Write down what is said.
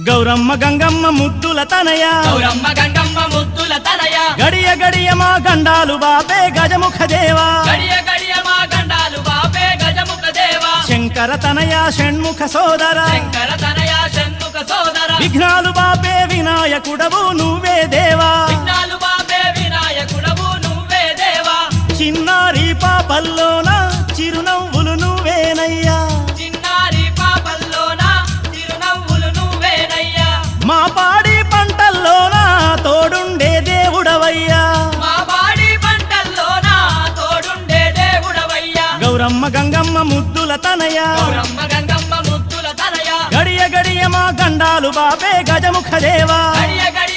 గౌరమ్మ గంగమ్మ ముద్దుల తనయ గౌరమ్మ గంగమ్మ ముద్దుల తనయ గడియ గడియ మా గండాలు బాపే గజముఖ దేవా గడియ గడియ మా గండాలు బాపే గజముఖ దేవా శంకర తనయ షణ్ముఖ సోదర శంకర తనయ షణ్ముఖ సోదర విఘ్నాలు బాపే వినాయకుడవు నువ్వే దేవా విఘ్నాలు బాపే వినాయకుడవు నువ్వే దేవా చిన్నారి పాపల్లోన చిరునవ్వులు నువ్వేనయ్యా చిన్నారి పాపల్లోన చిరునవ్వులు నువ్వేనయ్యా మా పాడి పంటల్లోన తోడుండే దేవుడవయ్యా మా బాడి పంటల్లోన తోడుండే దేవుడవయ్యా గౌరమ్మ గంగమ్మ ముద్దుల తనయ గౌరమ్మ గంగమ్మ ముద్దుల తనయ గడియ గడియ మా గండాలు బాపే గజముఖ దేవా గడియ గడియ